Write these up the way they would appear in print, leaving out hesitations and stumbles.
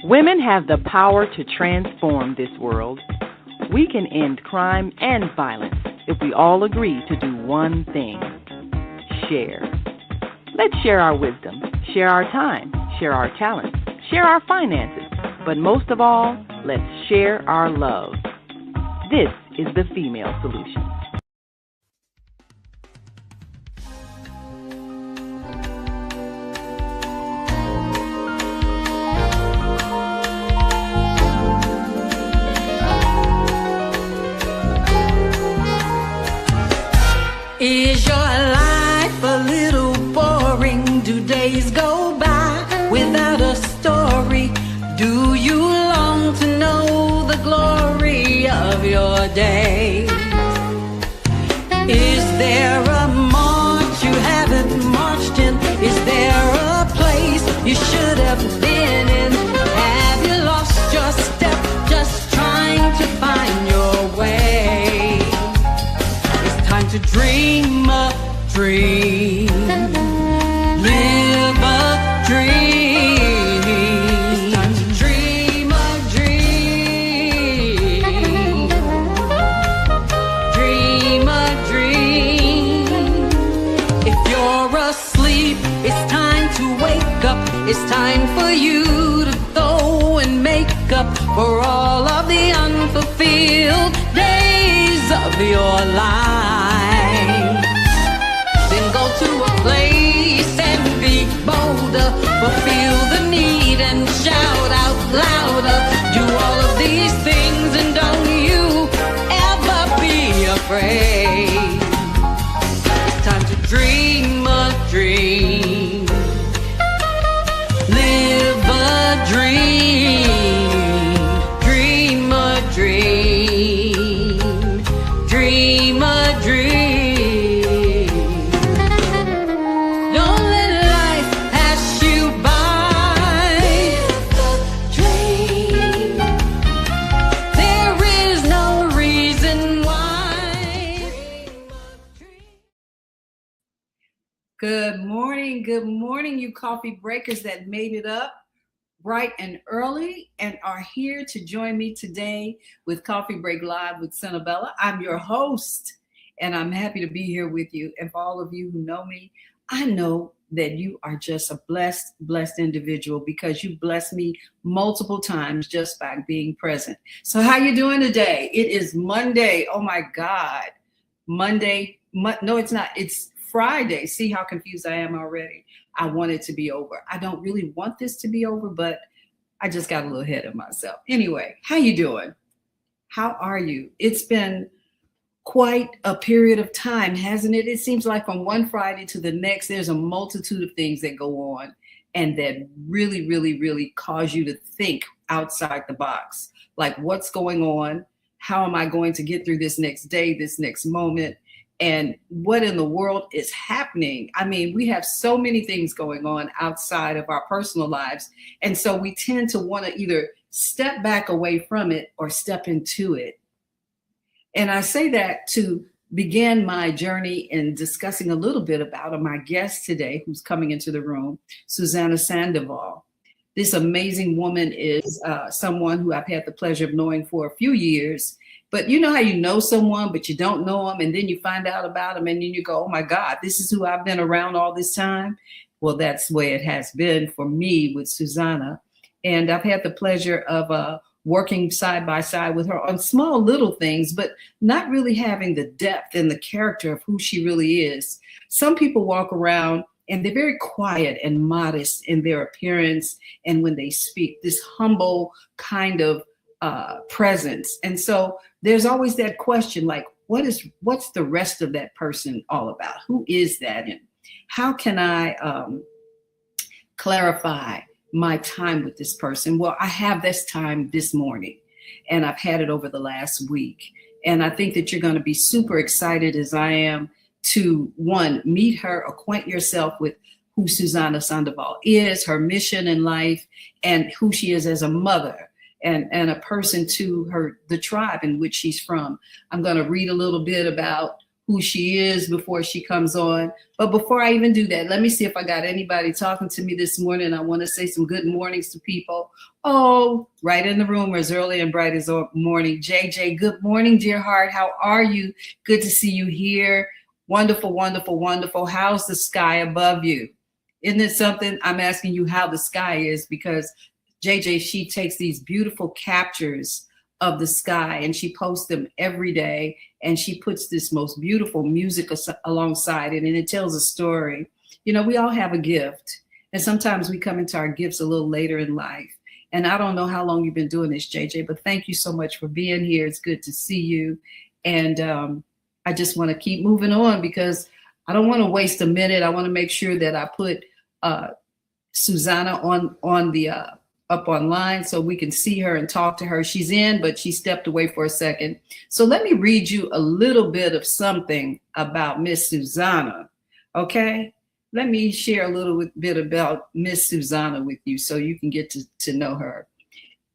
Women have the power to transform this world. We can end crime and violence if we all agree to do one thing: share. Let's share our wisdom, share our time, share our talents, share our finances, but most of all, let's share our love. This is the Female Solution. Is your life a little boring? Do days go by without a story? Do you long to know the glory of your days? Is there a march you haven't marched in? Is there a place you should have been in? Have you lost your step just trying to find your way? It's time to dream a dream, live a dream. It's time to dream a dream, dream a dream. If you're asleep, it's time to wake up. It's time for you to go and make up for all of the unfulfilled days of your life. Then go to a place and be bolder, fulfill the need and shout out louder. Do all of these things and don't you ever be afraid. It's time to dream a dream, live a dream, dream a dream, dream a dream. Don't let life pass you by. Live a dream. There is no reason why. Good morning, you coffee breakers that made it up bright and early and are here to join me today with Coffee Break Live with Senabella. I'm your host, and I'm happy to be here with you. And for all of you who know me, I know that you are just a blessed individual because you blessed me multiple times just by being present. So how you doing today? It is Monday. Oh my God. Monday. No, it's not. It's Friday. See how confused I am already. I want it to be over. I don't really want this to be over, but I just got a little ahead of myself. Anyway, how you doing? How are you? It's been quite a period of time, hasn't it? It seems like from one Friday to the next, there's a multitude of things that go on and that really cause you to think outside the box. Like, what's going on? How am I going to get through this next day, this next moment? And what in the world is happening? I mean, we have so many things going on outside of our personal lives. And so we tend to want to either step back away from it or step into it. And I say that to begin my journey in discussing a little bit about my guest today, who's coming into the room, Susana Sandoval. This amazing woman is someone who I've had the pleasure of knowing for a few years. But you know how you know someone, but you don't know them, and then you find out about them, and then you go, oh my God, this is who I've been around all this time? Well, that's the way it has been for me with Susana. And I've had the pleasure of working side by side with her on small little things, but not really having the depth and the character of who she really is. Some people walk around and they're very quiet and modest in their appearance and when they speak, this humble kind of presence. And so there's always that question, like, what's the rest of that person all about? Who is that? And how can I clarify my time with this person? Well, I have this time this morning, and I've had it over the last week. And I think that you're going to be super excited as I am to, one, meet her, acquaint yourself with who Susana Sandoval is, her mission in life, and who she is as a mother and a person to the tribe in which she's from. I'm going to read a little bit about who she is before she comes on. But before I even do that, let me see if I got anybody talking to me this morning. I want to say some good mornings to people. Oh, right in the room, as early and bright as morning. JJ, good morning, dear heart. How are you? Good to see you here. Wonderful, wonderful, wonderful. How's the sky above you? Isn't it something? I'm asking you how the sky is because JJ, she takes these beautiful captures of the sky and she posts them every day, and she puts this most beautiful music alongside it, and it tells a story. You know, we all have a gift, and sometimes we come into our gifts a little later in life. And I don't know how long you've been doing this, JJ, but thank you so much for being here. It's good to see you. And I just want to keep moving on because I don't want to waste a minute. I want to make sure that I put Susana on the up online so we can see her and talk to her. She's in, but she stepped away for a second. So let me read you a little bit of something about Miss Susana. Okay, let me share a little bit about Miss Susana with you so you can get to know her.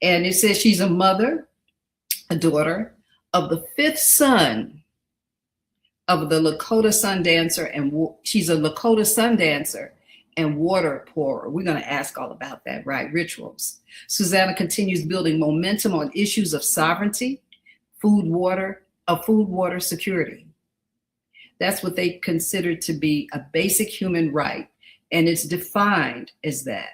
And it says she's a mother, a daughter of the fifth son of the Lakota sun dancer, and she's a Lakota sun dancer and water pourer. We're going to ask all about that, right? Rituals. Susana continues building momentum on issues of sovereignty, food, water security. That's what they consider to be a basic human right, and it's defined as that.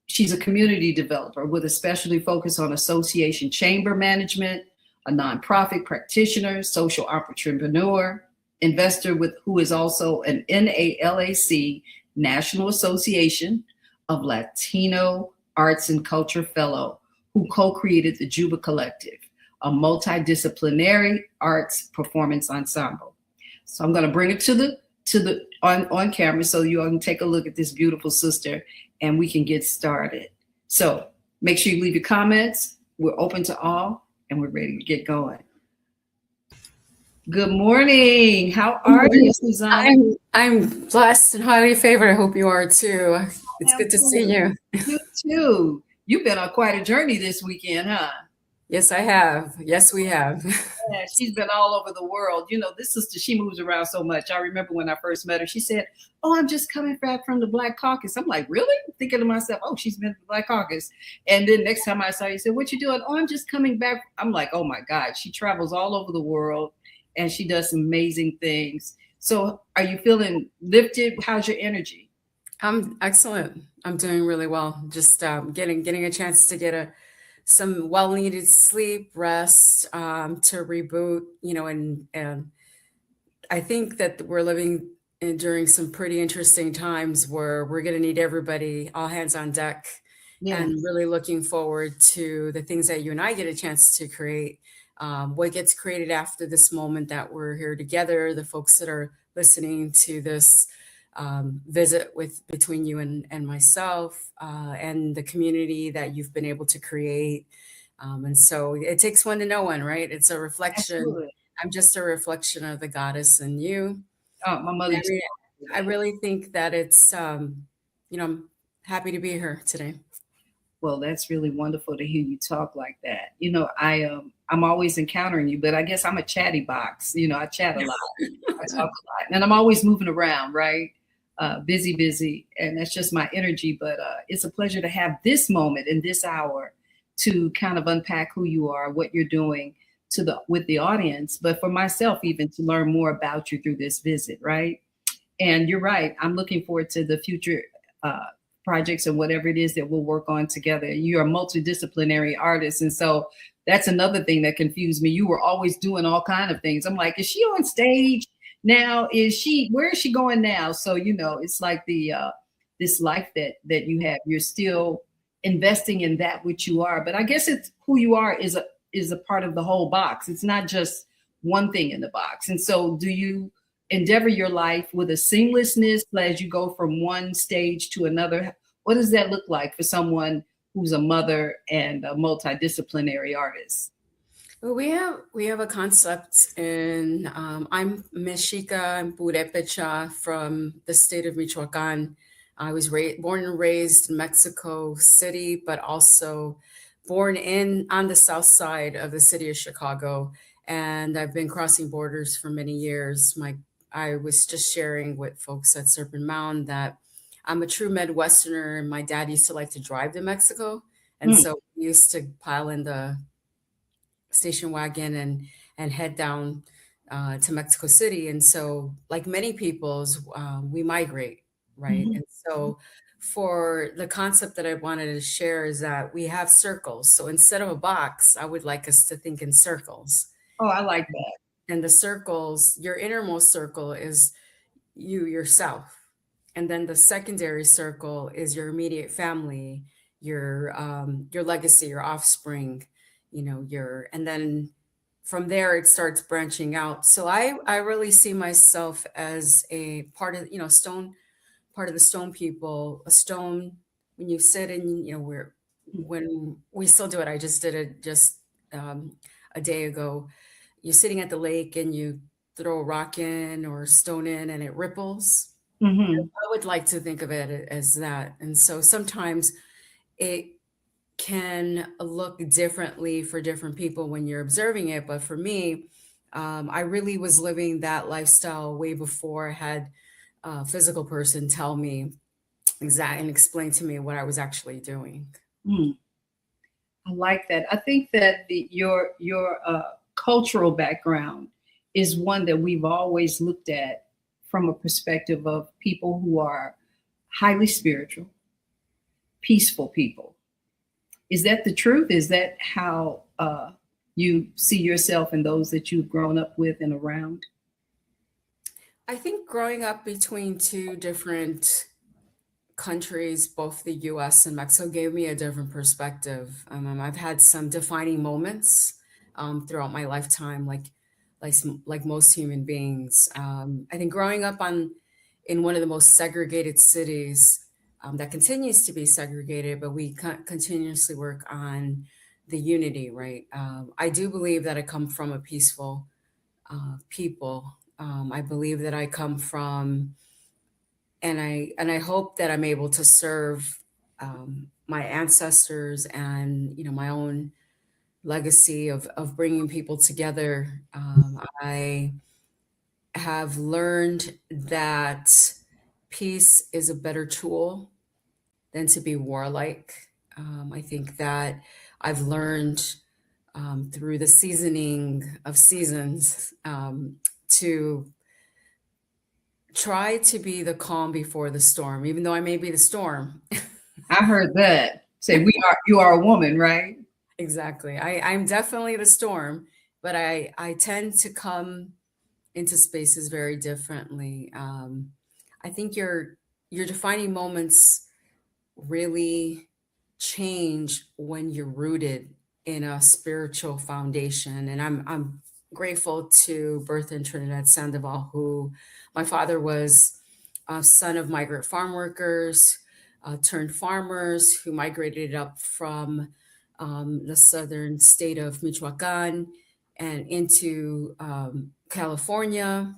She's a community developer with a specialty focus on association chamber management, a nonprofit practitioner, social entrepreneur, investor who is also an NALAC, National Association of Latino Arts and Culture Fellow, who co-created the Juba Collective, a multidisciplinary arts performance ensemble. So I'm going to bring it to the on camera so you all can take a look at this beautiful sister and we can get started. So make sure you leave your comments. We're open to all and we're ready to get going. Good morning. How are you, Susana? I'm blessed and highly favored. I hope you are too. It's good to see you. You too. You've been on quite a journey this weekend, huh? Yes, I have. Yes, we have. Yeah, she's been all over the world. You know, this sister, she moves around so much. I remember when I first met her, she said, "Oh, I'm just coming back from the Black Caucus." I'm like, really? Thinking to myself, oh, she's been to the Black Caucus. And then next time I saw her, you said, "What you doing?" "Oh, I'm just coming back." I'm like, oh my God, she travels all over the world and she does some amazing things. So are you feeling lifted? How's your energy? I'm excellent. I'm doing really well. Just getting a chance to get some well-needed sleep, rest, to reboot, you know, and I think that we're living during some pretty interesting times where we're going to need everybody, all hands on deck, and really looking forward to the things that you and I get a chance to create. What gets created after this moment that we're here together, the folks that are listening to this visit between you and myself, and the community that you've been able to create. And so it takes one to know one, right? It's a reflection. Absolutely. I'm just a reflection of the goddess in you. Oh, my mother. I really think that it's, you know, I'm happy to be here today. Well, that's really wonderful to hear you talk like that. You know, I'm always encountering you, but I guess I'm a chatty box. You know, I chat a lot, I talk a lot, and I'm always moving around, right? Busy, and that's just my energy. But it's a pleasure to have this moment in this hour to kind of unpack who you are, what you're doing with the audience, but for myself even to learn more about you through this visit, right? And you're right. I'm looking forward to the future projects and whatever it is that we'll work on together. You're a multidisciplinary artist, and so that's another thing that confused me. You were always doing all kinds of things. I'm like, is she on stage now? Where is she going now? So, you know, it's like this life that you have. You're still investing in that which you are, but I guess it's who you are is a part of the whole box. It's not just one thing in the box. And so do you endeavor your life with a seamlessness as you go from one stage to another? What does that look like for someone who's a mother and a multidisciplinary artist? Well, we have a concept in, I'm Mexica and Purépecha from the state of Michoacan. I was born and raised in Mexico City, but also born on the south side of the city of Chicago. and I've been crossing borders for many years. I was just sharing with folks at Serpent Mound that I'm a true Midwesterner, and my dad used to like to drive to Mexico, and Mm. so we used to pile in the station wagon and head down to Mexico City. And so, like many people's, we migrate, right? Mhm. And so, for the concept that I wanted to share is that we have circles. So instead of a box, I would like us to think in circles. Oh, I like that. And the circles, your innermost circle is you yourself. And then the secondary circle is your immediate family, your legacy, your offspring, and then from there it starts branching out. So I really see myself as a part of, part of the stone people. A stone, when you sit and, when we still do it, I just did it just a day ago. You're sitting at the lake and you throw a rock in or a stone in and it ripples. Hmm. I would like to think of it as that. And so sometimes it can look differently for different people when you're observing it. But for me, I really was living that lifestyle way before I had a physical person tell me exact and explain to me what I was actually doing. Mm. I like that. I think that your cultural background is one that we've always looked at from a perspective of people who are highly spiritual, peaceful people. Is that the truth? Is that how you see yourself and those that you've grown up with and around? I think growing up between two different countries, both the US and Mexico, gave me a different perspective. I've had some defining moments throughout my lifetime, like most human beings. I think growing up in one of the most segregated cities that continues to be segregated, but we continuously work on the unity, right? I do believe that I come from a peaceful people. I believe that I come from and I hope that I'm able to serve my ancestors and my own legacy of bringing people together. I have learned that peace is a better tool than to be warlike. I think that I've learned through the seasoning of seasons to try to be the calm before the storm, even though I may be the storm. I heard that. Say you are a woman, right? Exactly. I'm definitely the storm, but I tend to come into spaces very differently. I think your defining moments really change when you're rooted in a spiritual foundation. And I'm grateful to Bertha and Trinidad Sandoval, who my father was a son of migrant farm workers, turned farmers who migrated up from the southern state of Michoacan and into California,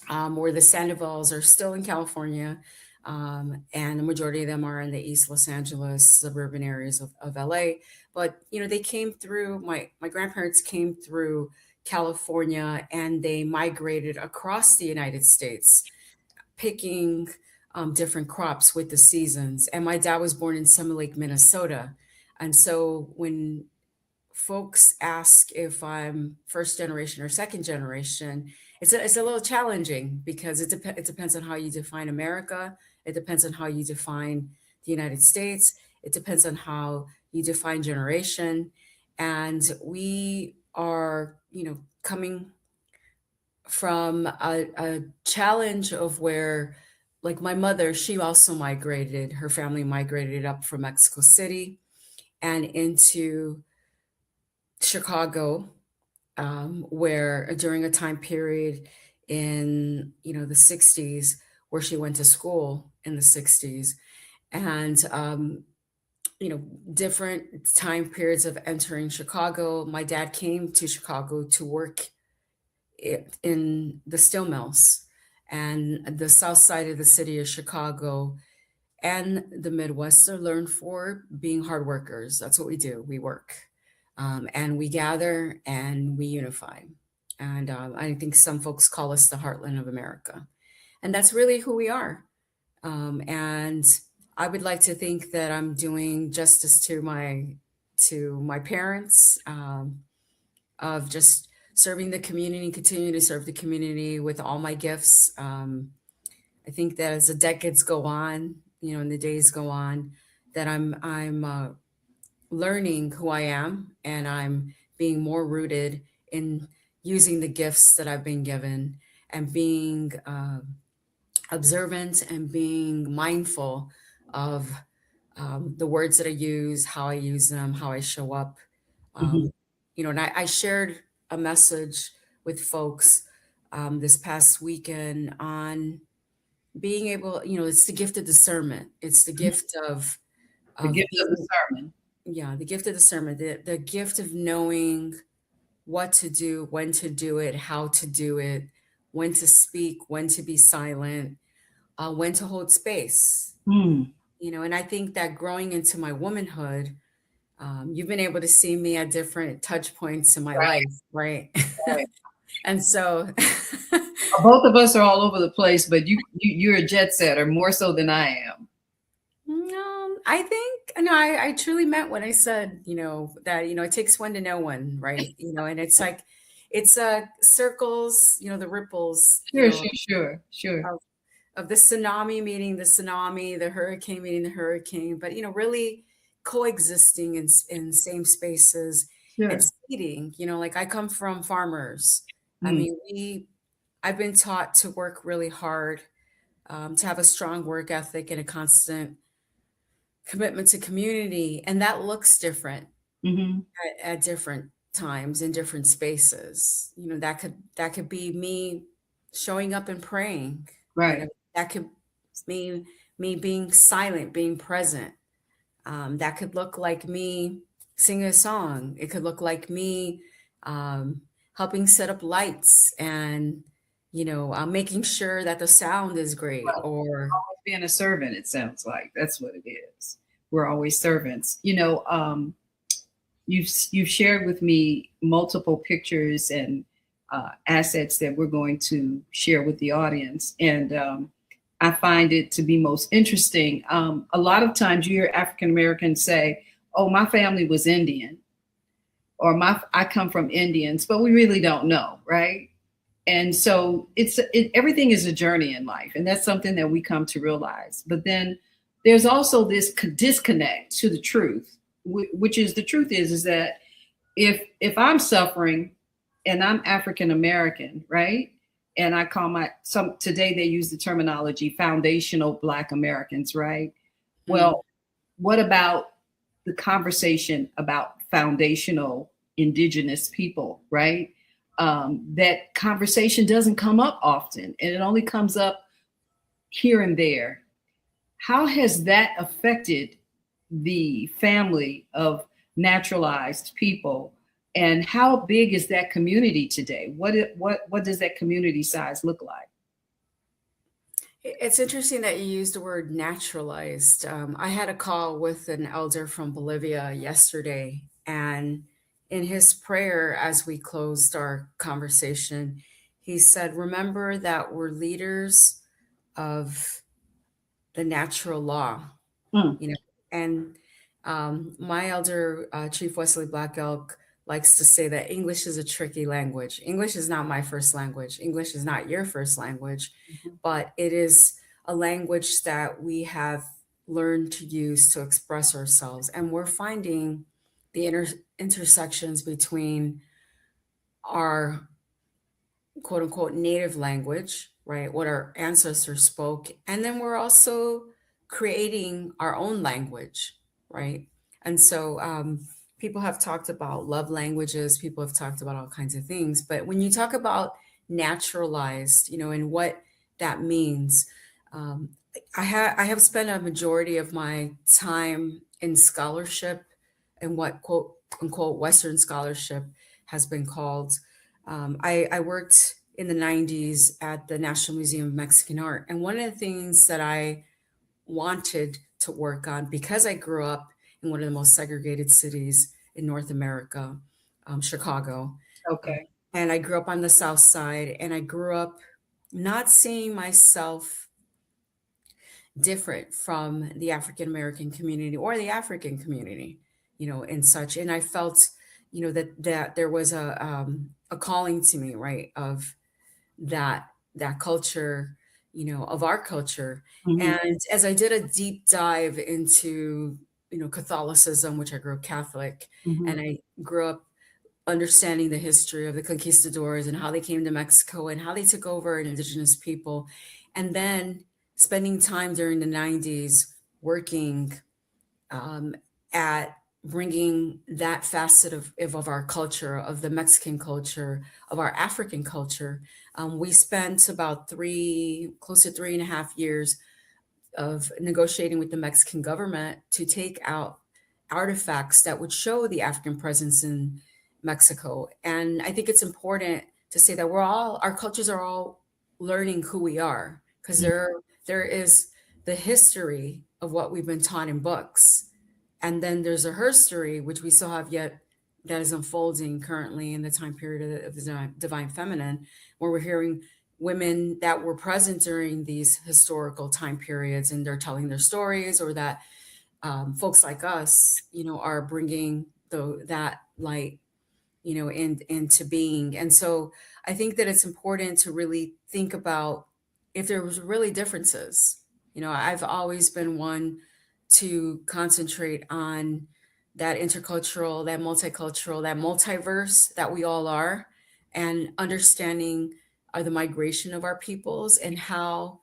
where the Sandovals are still in California. And the majority of them are in the East Los Angeles suburban areas of LA. But, they came through, my grandparents came through California and they migrated across the United States, picking different crops with the seasons. And my dad was born in Summer Lake, Minnesota. And so when folks ask if I'm first generation or second generation, it's a little challenging because it depends on how you define America. It depends on how you define the United States. It depends on how you define generation. And we are, coming from a challenge of where, like my mother, she also migrated, her family migrated up from Mexico City and into Chicago, where during a time period in the 60s, where she went to school in the 60s, and different time periods of entering Chicago. My dad came to Chicago to work in the steel mills and the south side of the city of Chicago. And the Midwest are learned for being hard workers. That's what we do. We work. and we gather and we unify. And I think some folks call us the heartland of America. And that's really who we are. And I would like to think that I'm doing justice to my parents, of just serving the community, continue to serve the community with all my gifts. I think that as the decades go on, and the days go on, that I'm learning who I am, and I'm being more rooted in using the gifts that I've been given, and being observant and being mindful of the words that I use, how I use them, how I show up. Mhm. Um, and I shared a message with folks this past weekend on being able, it's the gift of discernment. It's the gift The of gift of the being, sermon. yeah, the gift of discernment, the gift of knowing what to do, when to do it, how to do it, when to speak, when to be silent, when to hold space. Mm. And I think that growing into my womanhood, you've been able to see me at different touch points in my Right, life, right? right. And so, Both of us are all over the place, but you're a jet setter more so than I am. I think, no, I truly meant when I said, that, it takes one to know one, right? And it's like, it's circles, the ripples, Sure, sure, sure, sure. of, of the tsunami meeting the tsunami, the hurricane meeting the hurricane, but, really coexisting in same spaces and Sure. seeding, like I come from farmers. I Mm. mean, I've been taught to work really hard, to have a strong work ethic and a constant commitment to community, and that looks different Hmm. at different times in different spaces. That could be me showing up and praying. Right. That could mean me being silent, being present. That could look like me singing a song. It could look like me um, helping set up lights, and making sure that the sound is great. Well, Or being a servant, it sounds like that's what it is. We're always servants. You've shared with me multiple pictures and assets that we're going to share with the audience, and I find it to be most interesting. A lot of times, you hear African Americans say, "Oh, my family was Indian," or I come from Indians," but we really don't know, right? And so everything is a journey in life, and that's something that we come to realize. But then there's also this disconnect to the truth, which is the truth is that if I'm suffering and I'm African American, right? And I call some today they use the terminology foundational Black Americans, right? Well, what about the conversation about foundational Indigenous people, right? That conversation doesn't come up often, and it only comes up here and there. How has that affected the family of naturalized people, and how big is that community today? What does that community size look like? it's interesting that you used the word naturalized. I had a call with an elder from Bolivia yesterday, and in his prayer, as we closed our conversation, he said, "Remember that we're leaders of the natural law." Mm. And my elder, Chief Wesley Black Elk, likes to say that English is a tricky language. English is not my first language. English is not your first language, but it is a language that we have learned to use to express ourselves. And we're finding the intersections between our quote unquote native language, right? What our ancestors spoke. And then we're also creating our own language, right? And so people have talked about love languages, people have talked about all kinds of things. But when you talk about naturalized, and what that means, I have spent a majority of my time in scholarship and what quote unquote Western scholarship has been called. I worked in the 90s at the National Museum of Mexican Art. And one of the things that I wanted to work on, because I grew up in one of the most segregated cities in North America, Chicago. Okay. And I grew up on the South Side, and I grew up not seeing myself different from the African American community or the African community, and such. And I felt, that there was a calling to me, right, of that culture, of our culture. Mm-hmm. And as I did a deep dive into, Catholicism, which I grew up Catholic, Mm-hmm. and I grew up understanding the history of the conquistadors and how they came to Mexico and how they took over an indigenous people. And then spending time during the 90s working at bringing that facet of our culture, of the Mexican culture, of our African culture. We spent about close to 3.5 years of negotiating with the Mexican government to take out artifacts that would show the African presence in Mexico. And I think it's important to say that our cultures are all learning who we are, because there is the history of what we've been taught in books. And then there's a herstory, which we still have yet, that is unfolding currently in the time period of the divine feminine, where we're hearing women that were present during these historical time periods, and they're telling their stories, or that folks like us, are bringing that light, into being. And so I think that it's important to really think about if there was really differences. I've always been one to concentrate on that intercultural, that multicultural, that multiverse that we all are, and understanding the migration of our peoples, and how,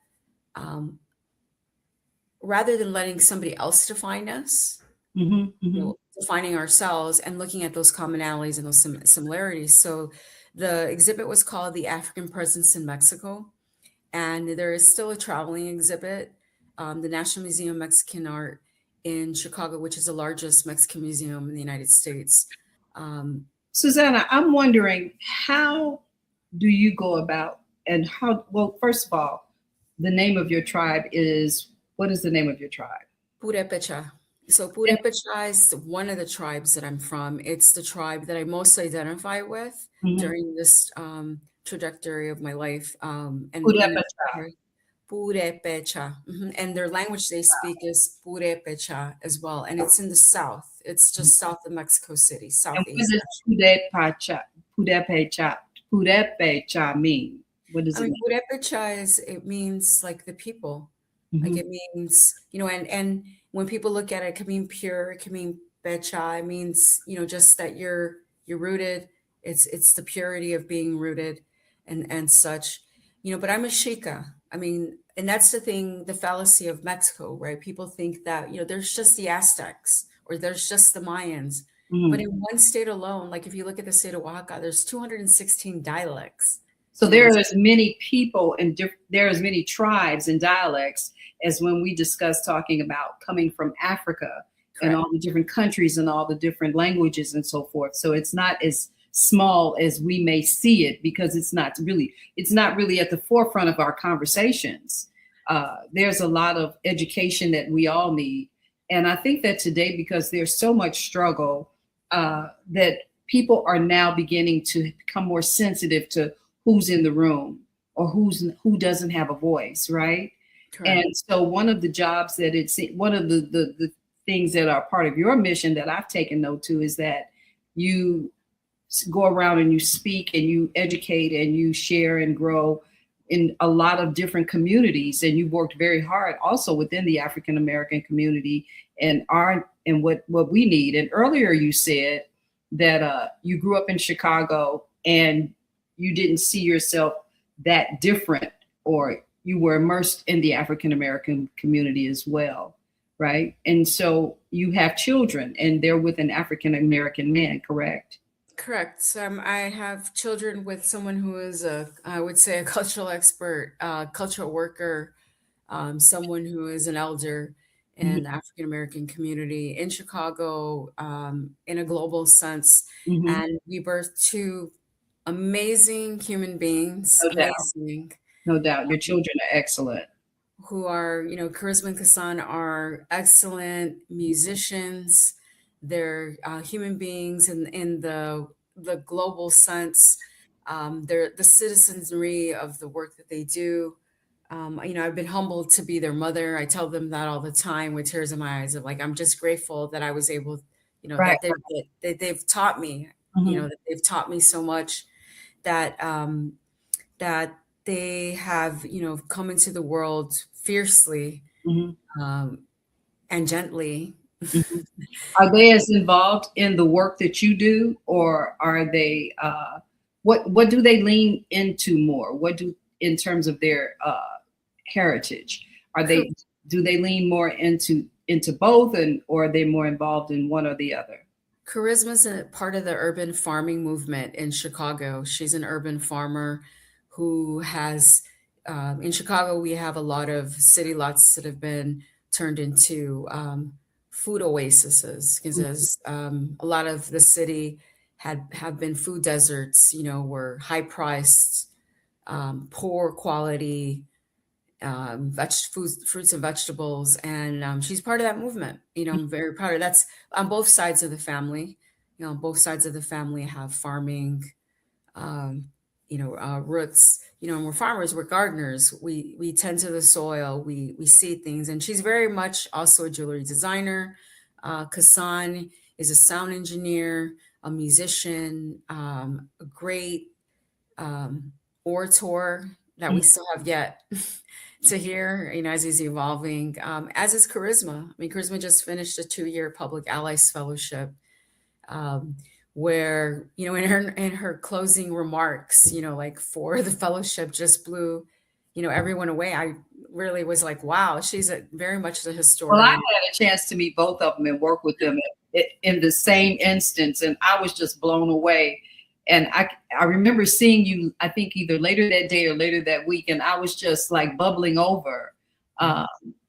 rather than letting somebody else define us, Mm-hmm. Mm-hmm. defining ourselves and looking at those commonalities and those similarities. So the exhibit was called The African Presence in Mexico, and there is still a traveling exhibit, the National Museum of Mexican Art in Chicago, which is the largest Mexican museum in the United States. Susana, I'm wondering, how do you go about, and well, first of all, the name of your tribe what is the name of your tribe? Purepecha. So Purepecha is one of the tribes that I'm from. It's the tribe that I most identify with during this trajectory of my life. Purepecha. Purepecha. And their language they speak is Purepecha as well. And it's in the south. It's just south of Mexico City, southeast. And what does Purepecha mean? What does it mean? Purepecha it means like the people. Like it means, and when people look at it, it can mean pure, it can mean pecha. It means, just that you're rooted. It's the purity of being rooted and such, but I'm a Shika. I mean, and that's the thing, the fallacy of Mexico, right? People think that, there's just the Aztecs or there's just the Mayans. But in one state alone, like if you look at the state of Oaxaca, there's 216 dialects. So there are as many people and there are as many tribes and dialects as when we discuss talking about coming from Africa. Correct. And all the different countries and all the different languages and so forth. So it's not as small as we may see it, because it's not really at the forefront of our conversations. There's a lot of education that we all need. And I think that today, because there's so much struggle, that people are now beginning to become more sensitive to who's in the room or who doesn't have a voice, right? Correct. And so one of the jobs that one of the things that are part of your mission that I've taken note to is that you go around and you speak and you educate and you share and grow in a lot of different communities. And you've worked very hard also within the African American community and what we need. And earlier you said that you grew up in Chicago and you didn't see yourself that different, or you were immersed in the African American community as well, right? And so you have children and they're with an African American man, correct? Correct. I have children with someone who is I would say a cultural expert, cultural worker, someone who is an elder in the African American community in Chicago, in a global sense. And we birthed two amazing human beings. No doubt. Your children are excellent. Who are, Charisma and Kassan are excellent musicians. they're human beings in the global sense. They're the citizenry of the work that they do. I've been humbled to be their mother. I tell them that all the time with tears in my eyes of like, I'm just grateful that I was able, Right. that they've taught me, Mhm. that they've taught me so much that, that they have, come into the world fiercely, Mhm. um, and gently. Mhm. Are they as involved in the work that you do, or are they? What do they lean into more? What do in terms of their heritage? Are Char- they do they lean more into both, and or are they more involved in one or the other? Charisma is a part of the urban farming movement in Chicago. She's an urban farmer who has, in Chicago, we have a lot of city lots that have been turned into food oases because as a lot of the city have been food deserts, were high priced, poor quality fruits and vegetables, and she's part of that movement. I'm very proud of that's on both sides of the family. Both sides of the family have farming, um, roots. And we're farmers, we're gardeners. We tend to the soil, we see things, and she's very much also a jewelry designer. Kasan is a sound engineer, a musician, a great um, orator that we still have yet to hear, as he's evolving, as is Charisma. I mean, Charisma just finished a 2-year Public Allies Fellowship, um, where, in her closing remarks, like for the fellowship just blew, everyone away. I really was like, wow, she's very much the Well, I had historian. a chance to meet both of them and work with them in the same instance, and I was just blown away. And I remember seeing you, I think either later that day or later that week, and I was just like bubbling over. Uh,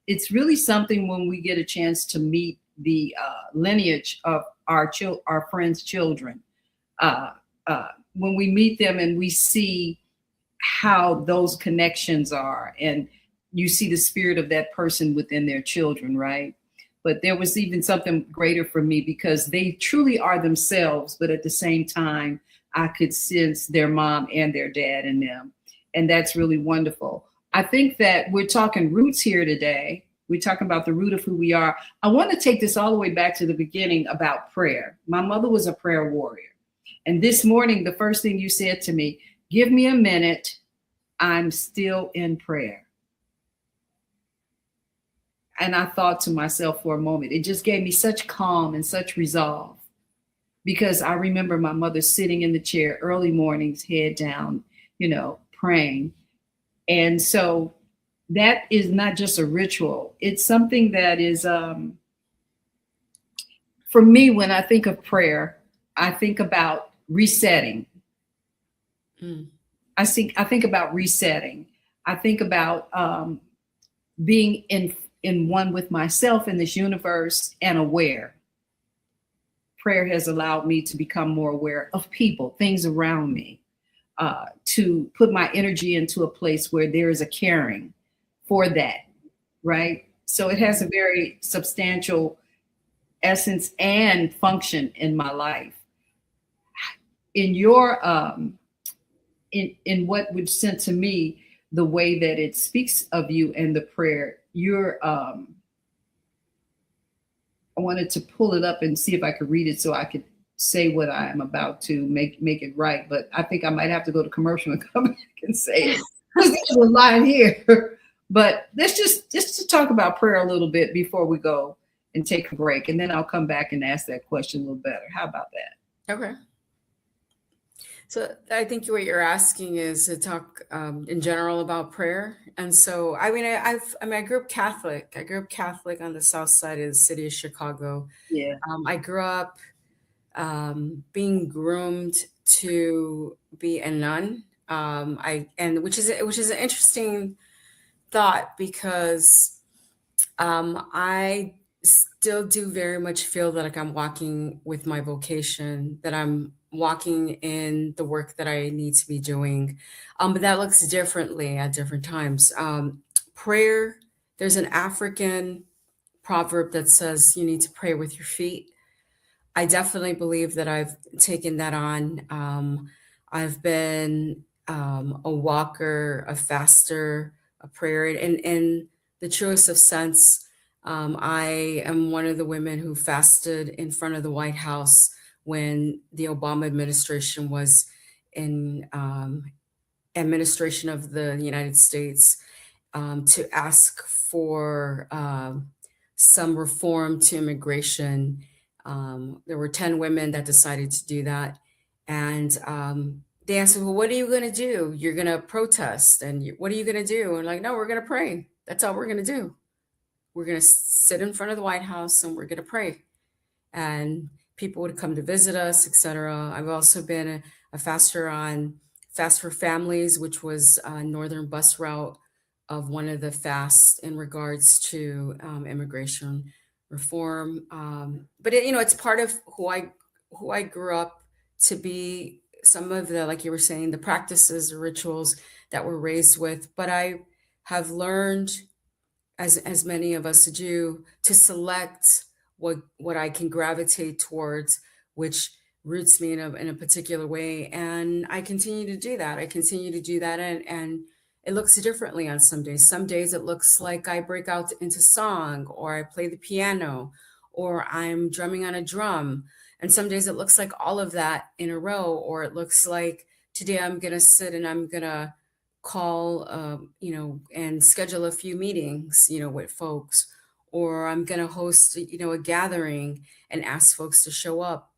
it's really something when we get a chance to meet the lineage of our friends' children. Uh, when we meet them and we see how those connections are, and you see the spirit of that person within their children, right? But there was even something greater for me because they truly are themselves, but at the same time I could sense their mom and their dad in them, and that's really wonderful. I think that we're talking roots here today. We're talking about the root of who we are. I want to take this all the way back to the beginning about prayer. My mother was a prayer warrior, and this morning the first thing you said to me, give me a minute, I'm still in prayer. And I thought to myself for a moment, it just gave me such calm and such resolve because I remember my mother sitting in the chair early mornings, head down, praying. And so that is not just a ritual, it's something that is, for me, when I think of prayer, I think about resetting. Mm. I think about resetting. I think about being in one with myself in this universe and aware. Prayer has allowed me to become more aware of people, things around me, to put my energy into a place where there is a caring for that, right? So it has a very substantial essence and function in my life. In your in what would sent to me, the way that it speaks of you and the prayer, you're I wanted to pull it up and see if I could read it so I could say what I am about to make it right. But I think I might have to go to commercial and come back and say it. There's a line here. But let's just to talk about prayer a little bit before we go and take a break. And then I'll come back and ask that question a little better. How about that? Okay. So I think what you're asking is to talk in general about prayer, and so I mean I grew up Catholic. I grew up Catholic on the south side of the city of Chicago. Yeah. I grew up being groomed to be a nun. Which is an interesting thought because I still do very much feel that like I'm walking with my vocation, that I'm walking in the work that I need to be doing. But that looks differently at different times. Prayer, there's an African proverb that says you need to pray with your feet. I definitely believe that I've taken that on. I've been a walker, a faster, a prayer, and in the truest of sense, I am one of the women who fasted in front of the White House when the Obama administration was in administration of the United States, to ask for some reform to immigration. There were 10 women that decided to do that. And they asked me, well, what are you going to do? You're going to protest. And what are you going to do? And like, no, we're going to pray. That's all we're going to do. We're going to sit in front of the White House and we're going to pray. And people would come to visit us, etc. I've also been a faster on Fast for Families, which was a northern bus route of one of the fasts in regards to immigration reform. But it's part of who I grew up to be. Some of the, like you were saying, the practices, the rituals that we're raised with. But I have learned, as many of us do, to select what I can gravitate towards, which roots me in a particular way. And I continue to do that. And it looks differently on some days. Some days it looks like I break out into song, or I play the piano, or I'm drumming on a drum. And some days it looks like all of that in a row, or it looks like today I'm going to sit and I'm going to call, and schedule a few meetings, with folks, or I'm going to host, a gathering and ask folks to show up.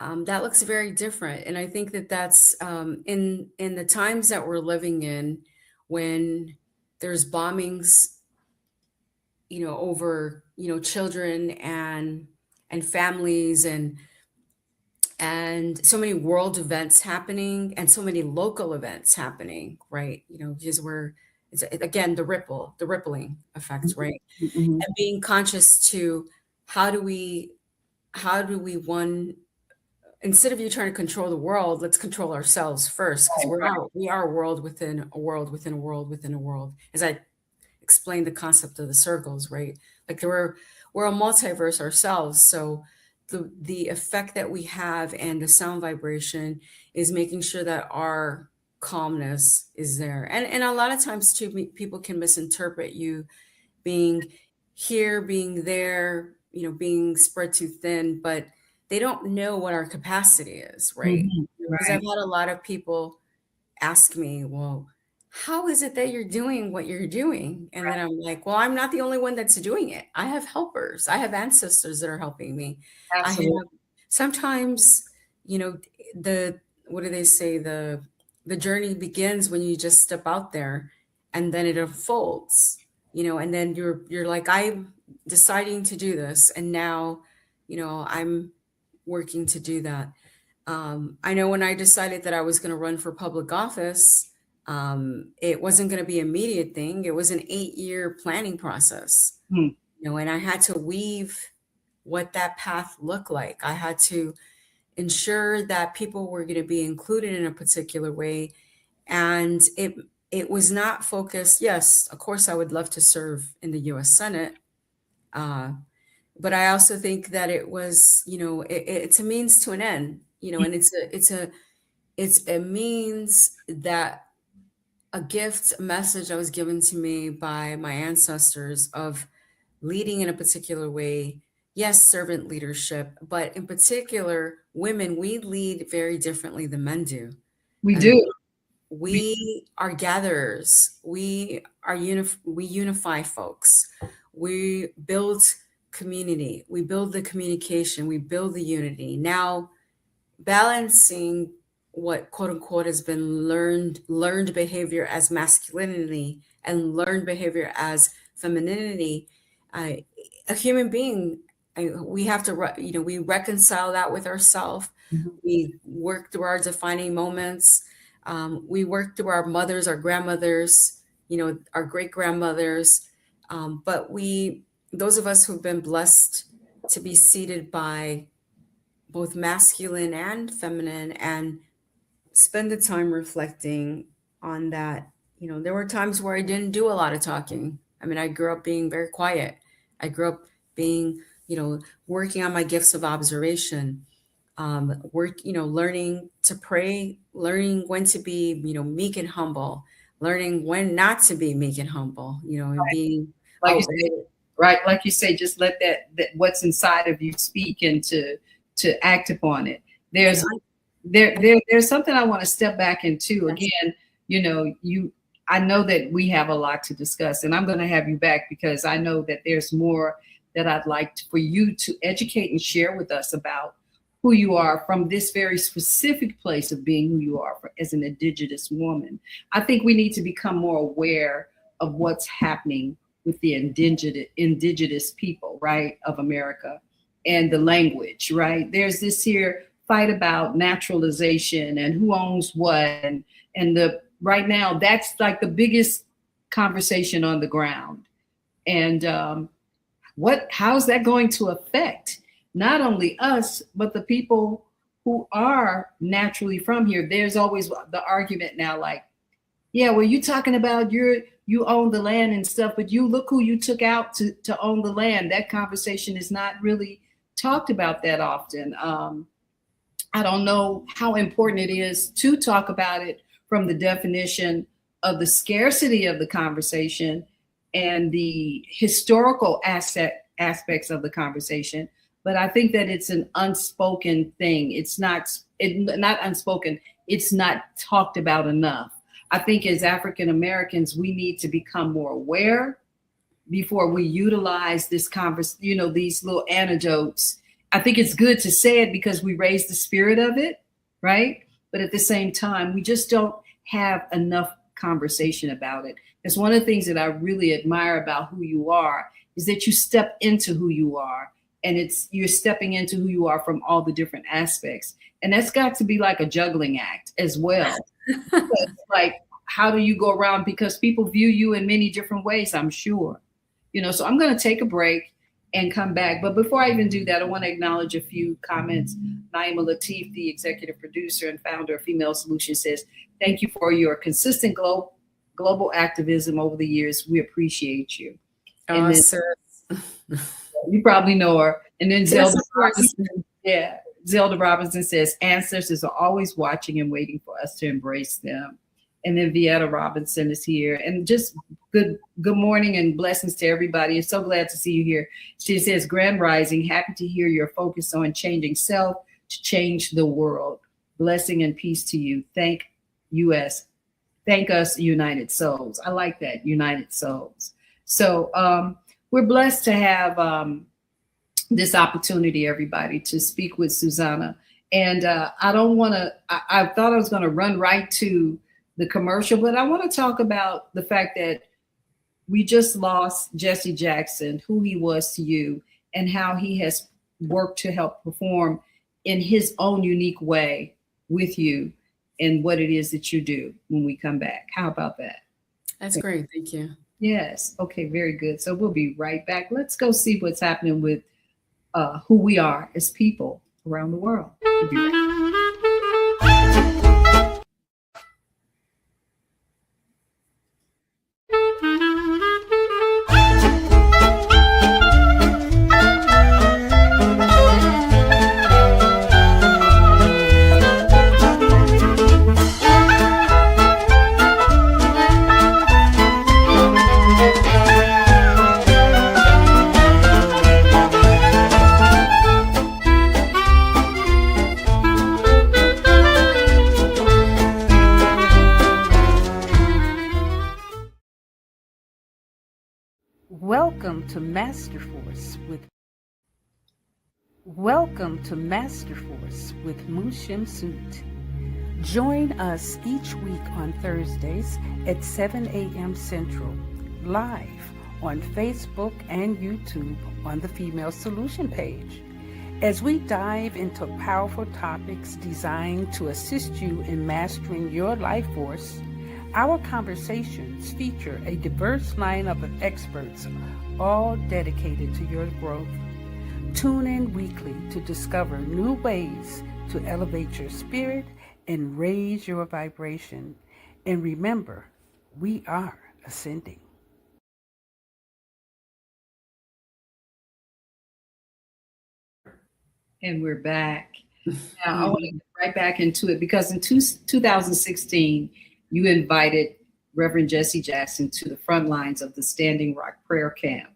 That looks very different. And I think that that's in the times that we're living in, when there's bombings, over, children and families, and so many world events happening and so many local events happening, right? Because again, the rippling effects, right? Mm-hmm. And being conscious to how do we one, instead of you trying to control the world, let's control ourselves first, because we are a world within a world within a world within a world. As I explained the concept of the circles, right? Like we're a multiverse ourselves. So the effect that we have and the sound vibration is making sure that our calmness is there. And a lot of times too, people can misinterpret you being here, being there, being spread too thin, but they don't know what our capacity is, right? Mm-hmm. Because I've had a lot of people ask me, well, how is it that you're doing what you're doing? And then I'm like, well, I'm not the only one that's doing it. I have helpers. I have ancestors that are helping me. Absolutely. I have sometimes, what do they say? The journey begins when you just step out there, and then it unfolds, and then you're like, I'm deciding to do this. And now, I'm working to do that. I know when I decided that I was going to run for public office, it wasn't going to be an immediate thing. It was an 8-year planning process, and I had to weave what that path looked like. I had to ensure that people were going to be included in a particular way. And it was not focused. Yes, of course, I would love to serve in the US Senate. But I also think that it was, it's a means to an end, and it's a means that a gift, a message that was given to me by my ancestors of leading in a particular way. Yes, servant leadership, but in particular, women, we lead very differently than men do. We do. We are gatherers. We unify folks. We build community. We build the communication. We build the unity. Now, balancing what quote unquote has been learned behavior as masculinity and learned behavior as femininity, a human being, we have to, we reconcile that with ourselves. Mm-hmm. We work through our defining moments. We work through our mothers, our grandmothers, our great grandmothers. But those of us who've been blessed to be seated by both masculine and feminine and spend the time reflecting on that. There were times where I didn't do a lot of talking. I mean, I grew up being very quiet. I grew up being, working on my gifts of observation, learning to pray, learning when to be, meek and humble, learning when not to be meek and humble, and being, Like you oh, say, right? Like you say, just let that what's inside of you speak and to act upon it. There's there's something I want to step back into again. I know that we have a lot to discuss, and I'm going to have you back because I know that there's more that I'd like for you to educate and share with us about who you are from this very specific place of being who you are as an Indigenous woman. I think we need to become more aware of what's happening with the indigenous people, right, of America, and the language, right? There's this here fight about naturalization and who owns what, and the right now that's like the biggest conversation on the ground. And how's that going to affect not only us but the people who are naturally from here? There's always the argument now, like, yeah, well, you talking about you own the land and stuff, but you look who you took out to own the land. That conversation is not really talked about that often. I don't know how important it is to talk about it from the definition of the scarcity of the conversation and the historical aspects of the conversation. But I think that it's an unspoken thing. It's not unspoken. It's not talked about enough. I think as African Americans, we need to become more aware before we utilize this these little anecdotes. I think it's good to say it because we raise the spirit of it, right? But at the same time, we just don't have enough conversation about it. That's one of the things that I really admire about who you are, is that you step into who you are, and you're stepping into who you are from all the different aspects. And that's got to be like a juggling act as well. Like, how do you go around? Because people view you in many different ways, I'm sure. So I'm going to take a break and come back. But before I even do that, I want to acknowledge a few comments. Naima Latif, the executive producer and founder of Female Solutions, says, thank you for your consistent global activism over the years. We appreciate you. And then, sir. You probably know her. And then Zelda Robinson, Zelda Robinson says, ancestors are always watching and waiting for us to embrace them. And then Vieta Robinson is here. And just good morning and blessings to everybody. I'm so glad to see you here. She says, Grand Rising, happy to hear your focus on changing self to change the world. Blessing and peace to you. Thank us, United Souls. I like that, United Souls. So we're blessed to have this opportunity, everybody, to speak with Susana. And I thought I was going to run right to the commercial, but I want to talk about the fact that we just lost Jesse Jackson, who he was to you, and how he has worked to help perform in his own unique way with you and what it is that you do when we come back. How about that? That's great. Thank you. Yes. Okay. Very good. So we'll be right back. Let's go see what's happening with who we are as people around the world. We'll be right back. Welcome to Masterforce with Mushim Suit. Join us each week on Thursdays at 7 a.m. Central, live on Facebook and YouTube on the Female Solution page, as we dive into powerful topics designed to assist you in mastering your life force. Our conversations feature a diverse lineup of experts, all dedicated to your growth. Tune in weekly to discover new ways to elevate your spirit and raise your vibration. And remember, we are ascending. And we're back. Now, I want to get right back into it because in 2016, you invited Reverend Jesse Jackson to the front lines of the Standing Rock Prayer Camp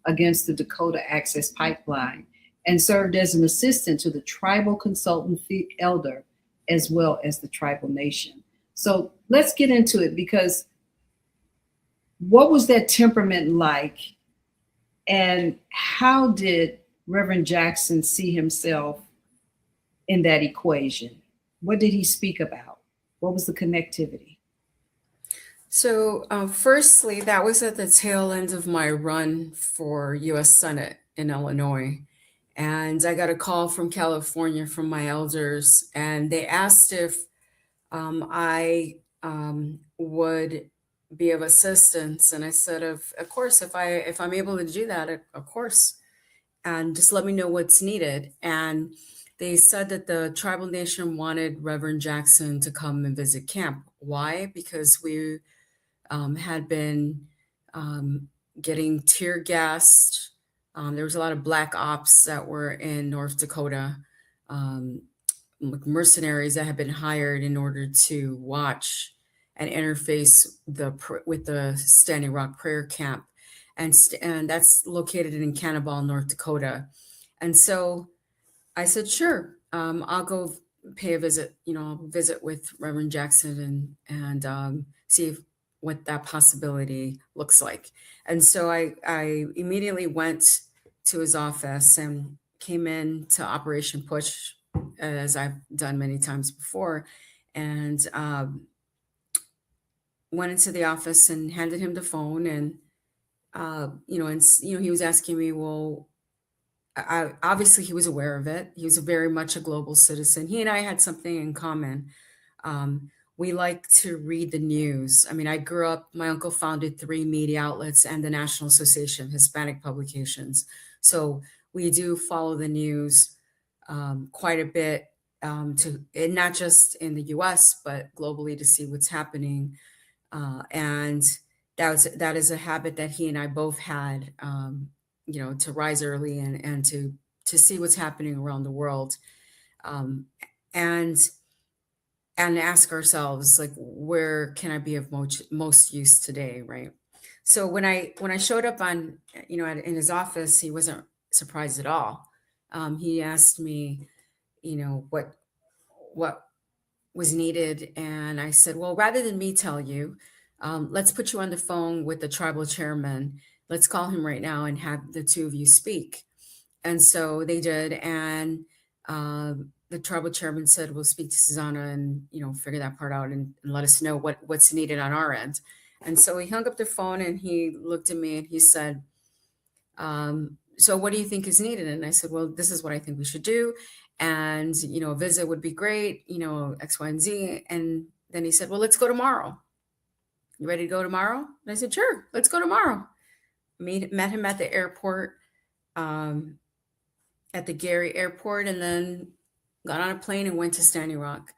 against the Dakota Access Pipeline and served as an assistant to the tribal consultant elder as well as the tribal nation. So let's get into it because what was that temperament like and how did Reverend Jackson see himself in that equation? What did he speak about? What was the connectivity? So, firstly, that was at the tail end of my run for US Senate in Illinois. And I got a call from California from my elders, and they asked if I would be of assistance. And I said, of course, if I'm able to do that, of course. And just let me know what's needed. And they said that the tribal nation wanted Reverend Jackson to come and visit camp. Why? Because we had been getting tear gassed. There was a lot of black ops that were in North Dakota, mercenaries that had been hired in order to watch and interface with the Standing Rock Prayer Camp, and that's located in Cannibal, North Dakota. And so I said, sure, I'll go pay a visit. Visit with Reverend Jackson and see what that possibility looks like. And so I immediately went to his office and came in to Operation Push, as I've done many times before, and went into the office and handed him the phone. And he was asking me, well, obviously he was aware of it. He was very much a global citizen. He and I had something in common. We like to read the news. I mean, I grew up, my uncle founded 3 media outlets and the National Association of Hispanic Publications. So we do follow the news quite a bit, and not just in the US, but globally to see what's happening. And that is a habit that he and I both had, to rise early and to see what's happening around the world. And ask ourselves, like, where can I be of most use today, right? So when I showed up in his office, he wasn't surprised at all. He asked me, what was needed, and I said, well, rather than me tell you, let's put you on the phone with the tribal chairman. Let's call him right now and have the two of you speak. And so they did, and the tribal chairman said, we'll speak to Susana and, figure that part out and let us know what's needed on our end. And so he hung up the phone and he looked at me and he said, so what do you think is needed? And I said, well, this is what I think we should do. And, a visit would be great, X, Y, and Z. And then he said, well, let's go tomorrow. You ready to go tomorrow? And I said, sure, let's go tomorrow. Met him at the airport, at the Gary airport, and then got on a plane and went to Standing Rock.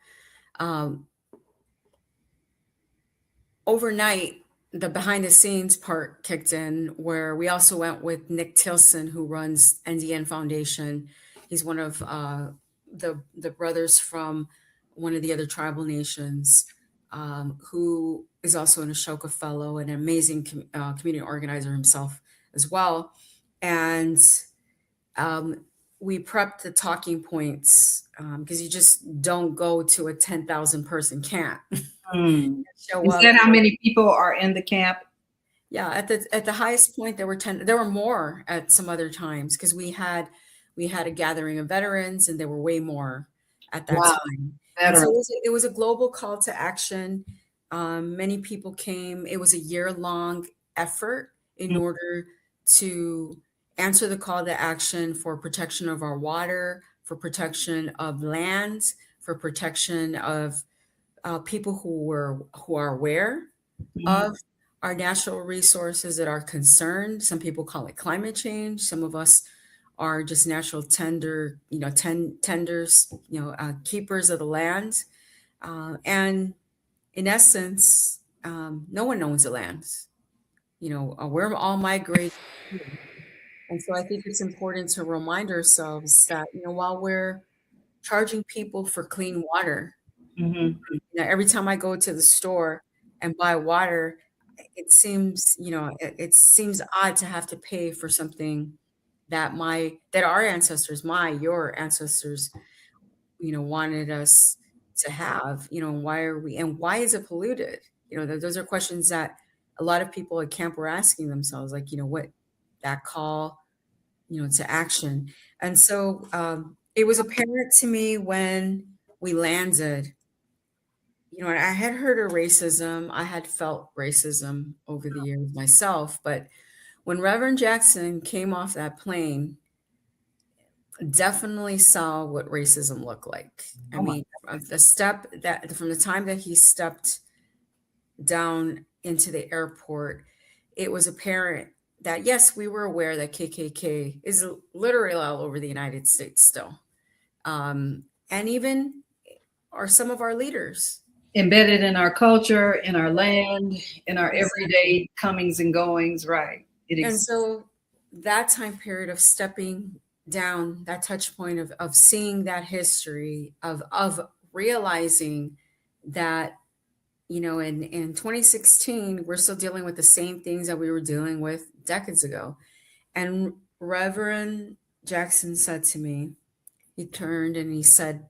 Overnight, the behind the scenes part kicked in, where we also went with Nick Tilson, who runs NDN Foundation. He's one of the brothers from one of the other tribal nations, who is also an Ashoka Fellow and an amazing community organizer himself as well. And we prepped the talking points because you just don't go to a 10,000 person camp. Is that how many people are in the camp? Yeah, at the highest point there were 10. There were more at some other times because we had a gathering of veterans, and there were way more at that time. And so it was a global call to action. Many people came. It was a year-long effort in order to answer the call to action for protection of our water, for protection of land, for protection of people who are aware of our natural resources that are concerned. Some people call it climate change. Some of us are just natural tenders, keepers of the land. And in essence, no one owns the land. We're all migrating. And so I think it's important to remind ourselves that, while we're charging people for clean water, Mm-hmm. every time I go to the store and buy water, it seems, it seems odd to have to pay for something that our ancestors, your ancestors, wanted us to have. Why is it polluted? Those are questions that a lot of people at camp were asking themselves, like, what that call, to action. And so it was apparent to me when we landed, and I had heard of racism. I had felt racism over the years myself, but when Reverend Jackson came off that plane, definitely saw what racism looked like. I Oh my. mean, from the time that he stepped down into the airport, it was apparent that yes, we were aware that KKK is literally all over the United States still, and even are some of our leaders Embedded in our culture, in our land, in our Exactly. everyday comings and goings, right? And so that time period of stepping down, that touch point of seeing that history, of realizing that, in 2016, we're still dealing with the same things that we were dealing with decades ago. And Reverend Jackson said to me, he turned and he said,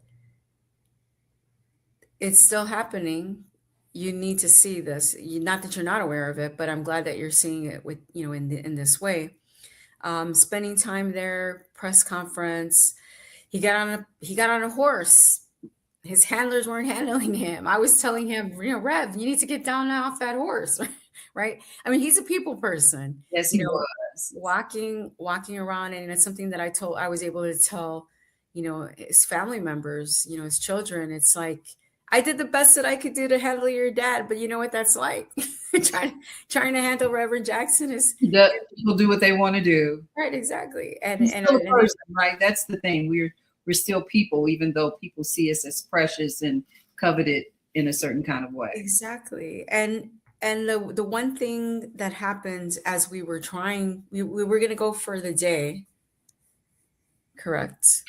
it's still happening. You need to see this. Not that you're not aware of it, but I'm glad that you're seeing it with, in this way. Spending time there, press conference. He got on a horse. His handlers weren't handling him. I was telling him, Rev, you need to get down off that horse, right? I mean, he's a people person. Yes, he was. Walking around, and it's something that I was able to tell, his family members, his children. It's like, I did the best that I could do to handle your dad, but you know what that's like. trying to handle Reverend Jackson is People do what they want to do. right, exactly. He's still a person, right? That's the thing. We're still people, even though people see us as precious and coveted in a certain kind of way. Exactly. And the one thing that happened as we were trying, we were going to go for the day, correct?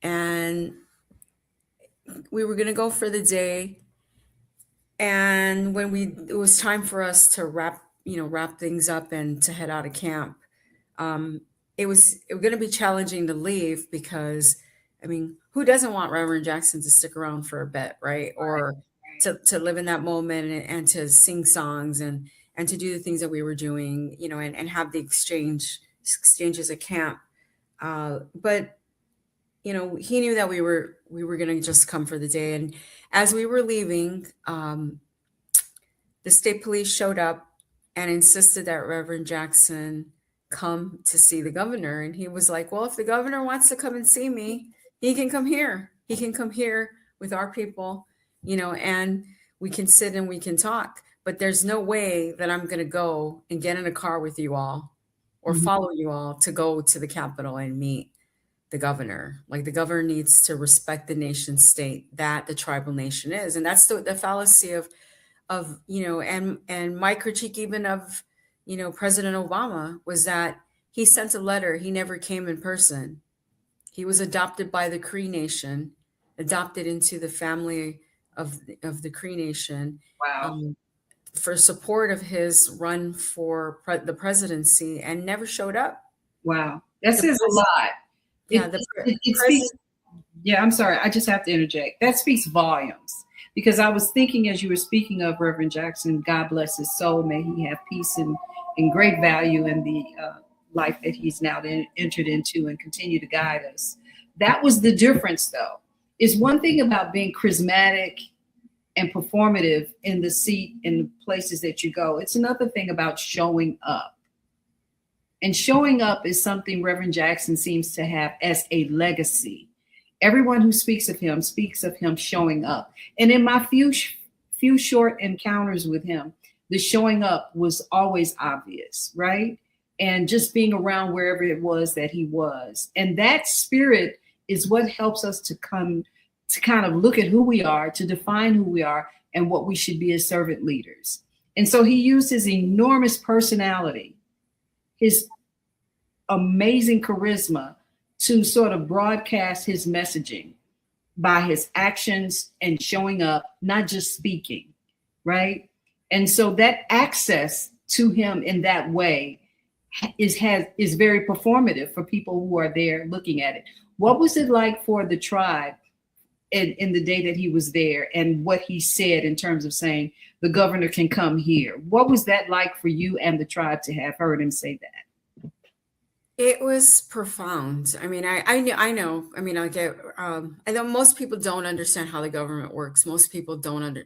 And we were going to go for the day. And when it was time for us to wrap things up and to head out of camp, it was going to be challenging to leave because, I mean, who doesn't want Reverend Jackson to stick around for a bit, right? Or to live in that moment and to sing songs and to do the things that we were doing, and have the exchanges at camp. But he knew that we were going to just come for the day. And as we were leaving, the state police showed up and insisted that Reverend Jackson come to see the governor. And he was like, well, if the governor wants to come and see me, he can come here. He can come here with our people, and we can sit and we can talk. But there's no way that I'm going to go and get in a car with you all or follow you all to go to the Capitol and meet the governor. Like, the governor needs to respect the nation state that the tribal nation is. And that's the fallacy of and my critique even of, President Obama was that he sent a letter. He never came in person. He was adopted by the Cree Nation, adopted into the family of the Cree Nation. Wow. For support of his run for the presidency, and never showed up. Wow. That says a lot. Yeah, it speaks. Yeah, I'm sorry. I just have to interject. That speaks volumes, because I was thinking as you were speaking of Reverend Jackson, God bless his soul. May he have peace and great value in the life that he's now entered into and continue to guide us. That was the difference, though. Is one thing about being charismatic and performative in the seat in the places that you go. It's another thing about showing up. And showing up is something Reverend Jackson seems to have as a legacy. Everyone who speaks of him showing up. And in my few short encounters with him, the showing up was always obvious, right? And just being around wherever it was that he was. And that spirit is what helps us to come to kind of look at who we are, to define who we are and what we should be as servant leaders. And so he used his enormous personality, his amazing charisma to sort of broadcast his messaging by his actions and showing up, not just speaking, right? And so that access to him in that way is very performative for people who are there looking at it. What was it like for the tribe in the day that he was there, and what he said in terms of saying the governor can come here? What was that like for you and the tribe to have heard him say that? It was profound. I mean, I know. I mean, I know most people don't understand how the government works. Most people don't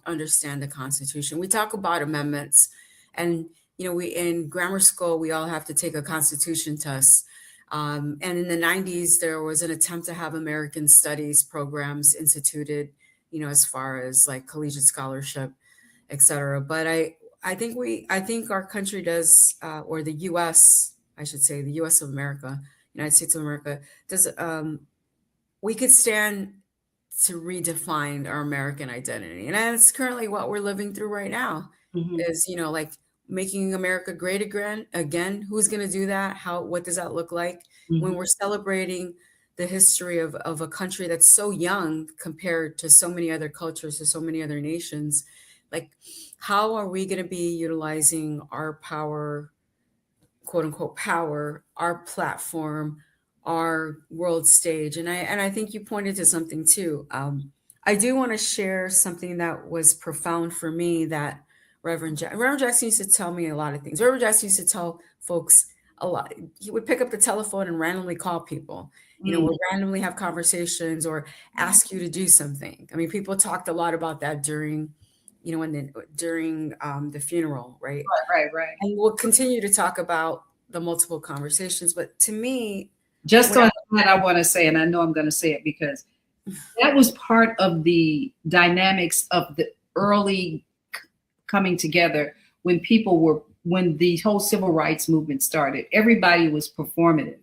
understand the Constitution. We talk about amendments, and we in grammar school we all have to take a Constitution test. And in the 90s, there was an attempt to have American Studies programs instituted, as far as like collegiate scholarship, et cetera. But I think our country does, or the U.S. I should say, the U.S. of America, United States of America, does. We could stand to redefine our American identity, and that's currently what we're living through right now. Mhm. Is like making America great again. Who's going to do that? What does that look like when we're celebrating the history of a country that's so young compared to so many other cultures, to so many other nations? Like, how are we going to be utilizing our power, quote unquote power, our platform, our world stage? And I think you pointed to something too. I do want to share something that was profound for me, that Reverend Jackson used to tell me a lot of things. Reverend Jackson used to tell folks a lot. He would pick up the telephone and randomly call people, or randomly have conversations or ask you to do something. I mean, people talked a lot about that during the funeral, right? Right. And we'll continue to talk about the multiple conversations. But to me, Just on that, I want to say, and I know I'm going to say it because that was part of the dynamics of the early coming together when the whole civil rights movement started. Everybody was performative.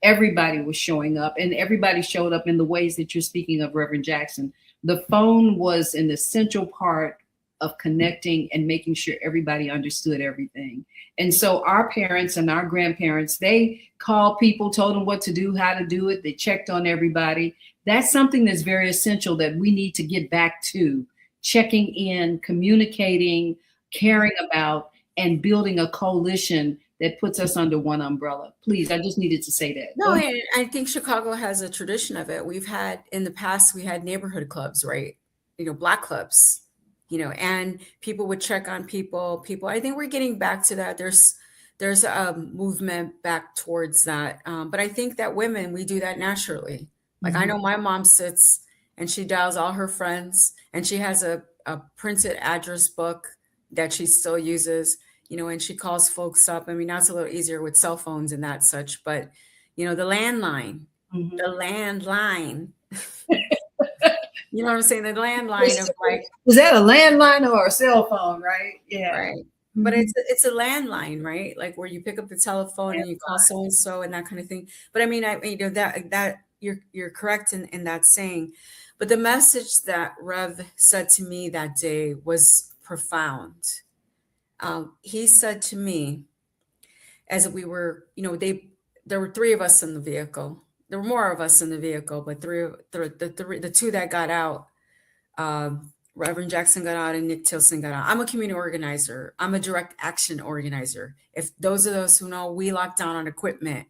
Everybody was showing up, and everybody showed up in the ways that you're speaking of, Reverend Jackson. The phone was an essential part of connecting and making sure everybody understood everything. And so our parents and our grandparents, they called people, told them what to do, how to do it. They checked on everybody. That's something that's very essential that we need to get back to: checking in, communicating, caring about, and building a coalition that puts us under one umbrella. Please, I just needed to say that. No, I think Chicago has a tradition of it. In the past, we had neighborhood clubs, right? Black clubs, and people would check on people. I think we're getting back to that. There's a movement back towards that. But I think that women, we do that naturally. Like, I know my mom sits and she dials all her friends, and she has a printed address book that she still uses, and she calls folks up. I mean, now it's a little easier with cell phones and that such, but the landline, you know what I'm saying? The landline of like, was that a landline or a cell phone, right? Yeah. Right. But it's a landline, right? Like where you pick up the telephone and you call so and so and that kind of thing. But I mean, that you're correct in that saying. But the message that Rev said to me that day was profound. He said to me, as we were, there were three of us in the vehicle. There were more of us in the vehicle, but the two that got out, Reverend Jackson got out and Nick Tilson got out. I'm a community organizer. I'm a direct action organizer. If those of us who know, we lock down on equipment,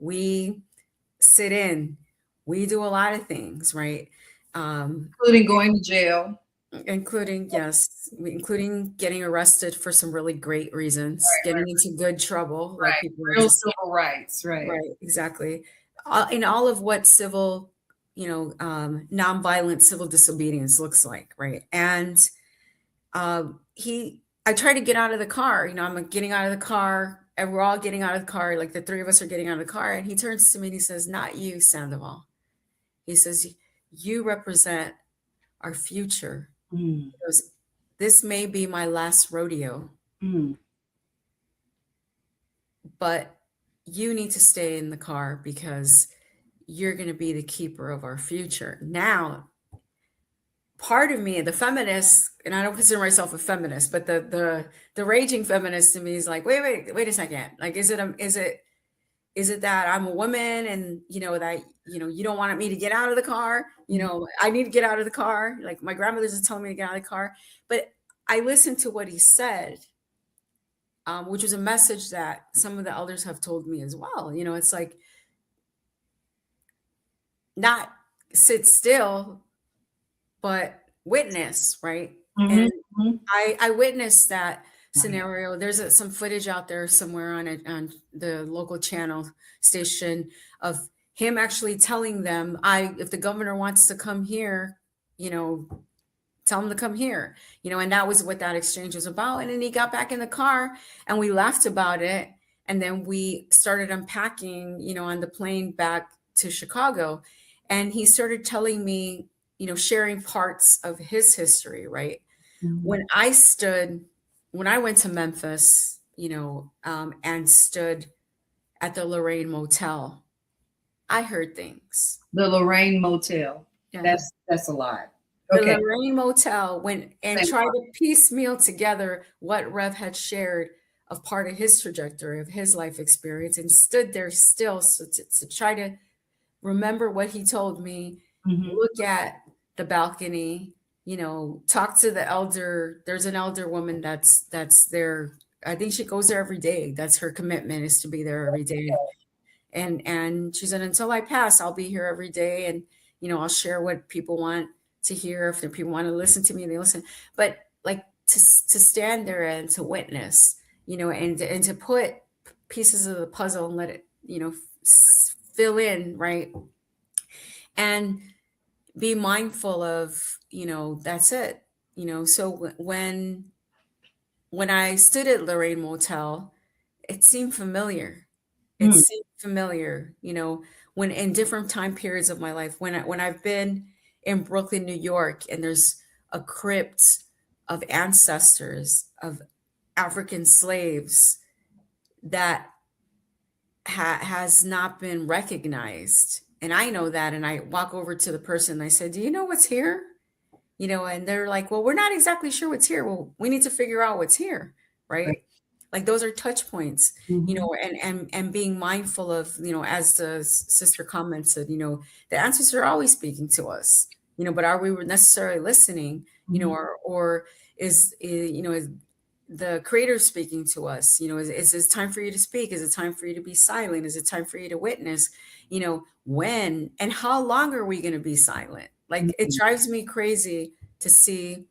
we sit in, we do a lot of things, right? Including going to jail. Including getting arrested for some really great reasons, getting into good trouble, right. Like people real civil rights, right? Right, exactly. In all of what civil, nonviolent civil disobedience looks like, right? And I try to get out of the car. I'm getting out of the car, and we're all getting out of the car. Like the three of us are getting out of the car, and he turns to me and he says, "Not you, Sandoval." He says, "You represent our future." He goes, "This may be my last rodeo, but you need to stay in the car because you're going to be the keeper of our future." Now, part of me, the feminist, and I don't consider myself a feminist, but the raging feminist in me is like, wait a second. Like, is it that I'm a woman and, that, you don't want me to get out of the car? I need to get out of the car. Like my grandmother's just telling me to get out of the car. But I listened to what he said, which was a message that some of the elders have told me as well. It's like, not sit still, but witness, right? And I witnessed that scenario. There's some footage out there somewhere on the local channel station of him actually telling them, if the governor wants to come here, tell him to come here, and that was what that exchange was about. And then he got back in the car and we laughed about it. And then we started unpacking, on the plane back to Chicago. And he started telling me, sharing parts of his history, right? When I went to Memphis, and stood at the Lorraine Motel, I heard things. The Lorraine Motel. Yeah. That's a lot. Okay. The Lorraine Motel tried to piecemeal together what Rev had shared of part of his trajectory, of his life experience, and stood there still to try to remember what he told me, look at the balcony, talk to the elder. There's an elder woman that's there. I think she goes there every day. That's her commitment, is to be there every day. And she said, until I pass, I'll be here every day. And, I'll share what people want to hear. If the people want to listen to me, they listen. But like to stand there and to witness, and to put pieces of the puzzle and let it, fill in, right? And be mindful of, that's it. So when I stood at Lorraine Motel, it seemed familiar. It seemed familiar, when in different time periods of my life, when I've been in Brooklyn, New York, and there's a crypt of ancestors of African slaves that has not been recognized. And I know that. And I walk over to the person and I said, do you know what's here? And they're like, well, we're not exactly sure what's here. Well, we need to figure out what's here. Right. Like those are touch points, and being mindful of, as the sister commented, the ancestors are always speaking to us, but are we necessarily listening, or is the creator speaking to us? Is it time for you to speak? Is it time for you to be silent? Is it time for you to witness? When and how long are we going to be silent? Like it drives me crazy to see,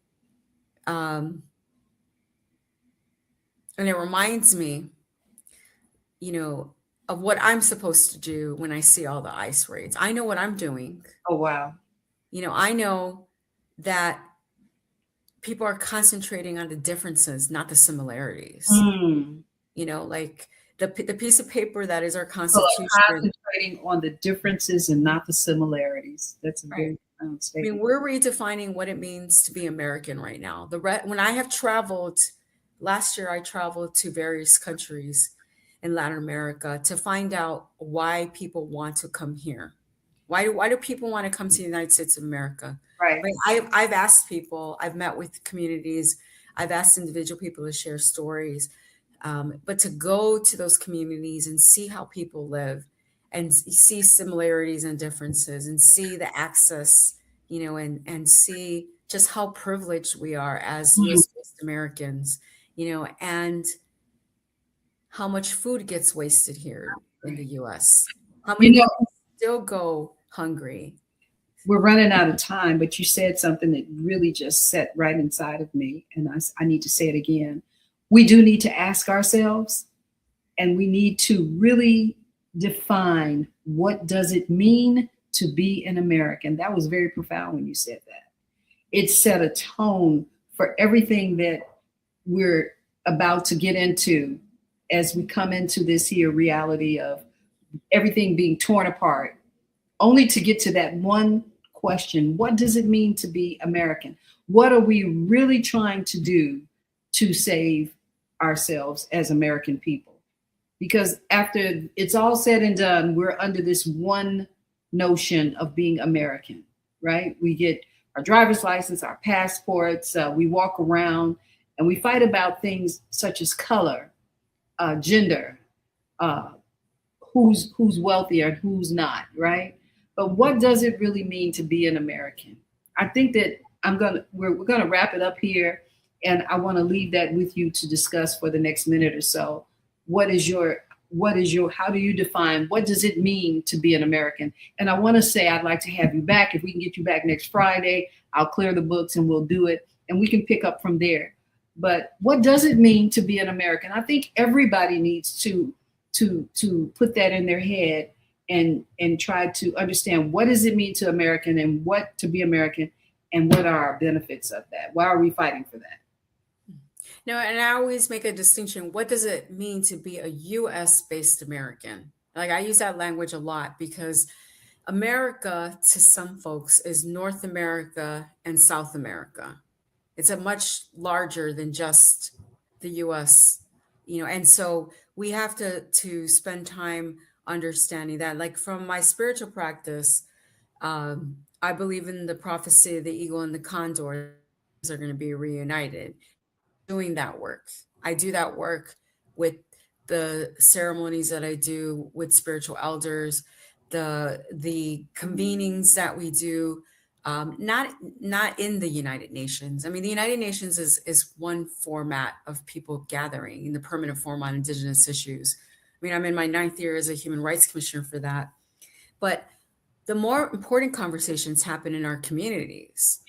and it reminds me, of what I'm supposed to do when I see all the ICE raids. I know what I'm doing. Oh, wow. I know that people are concentrating on the differences, not the similarities. Like the piece of paper that is our Constitution. Concentrating on the differences and not the similarities. That's a very statement. We're redefining what it means to be American right now. When I have traveled, last year I traveled to various countries in Latin America to find out why people want to come here. Why do people want to come to the United States of America? Right. I've asked people, I've met with communities, I've asked individual people to share stories, but to go to those communities and see how people live and see similarities and differences and see the access, and see just how privileged we are as US-based Americans, and how much food gets wasted here in the US. How many people still go hungry? We're running out of time, but you said something that really just set right inside of me. And I need to say it again. We do need to ask ourselves, and we need to really define, what does it mean to be an American? That was very profound when you said that. It set a tone for everything that we're about to get into as we come into this here reality of everything being torn apart, only to get to that one question: what does it mean to be American? What are we really trying to do to save ourselves as American people? Because after it's all said and done, we're under this one notion of being American, right? We get our driver's license, our passports. We walk around and we fight about things such as color, gender, uh, who's wealthier and who's not, right? But what does it really mean to be an American? I think that we're gonna wrap it up here, and I want to leave that with you to discuss for the next minute or so. How do you define, what does it mean to be an American? And I want to say I'd like to have you back. If we can get you back next Friday, I'll clear the books and we'll do it, and we can pick up from there. But what does it mean to be an American? I think everybody needs to put that in their head and try to understand, what does it mean to American, and what to be American, and what are our benefits of that? Why are we fighting for that? No, and I always make a distinction. What does it mean to be a US based American? Like, I use that language a lot because America to some folks is North America and South America. It's a much larger than just the US, and so we have to spend time understanding that. Like, from my spiritual practice, I believe in the prophecy of the eagle and the condor are going to be reunited. Doing that work. I do that work with the ceremonies that I do with spiritual elders, the convenings that we do, not in the United Nations. I mean, the United Nations is one format of people gathering in the Permanent Forum on Indigenous Issues. I mean, I'm in my 9th year as a Human Rights Commissioner for that. But the more important conversations happen in our communities.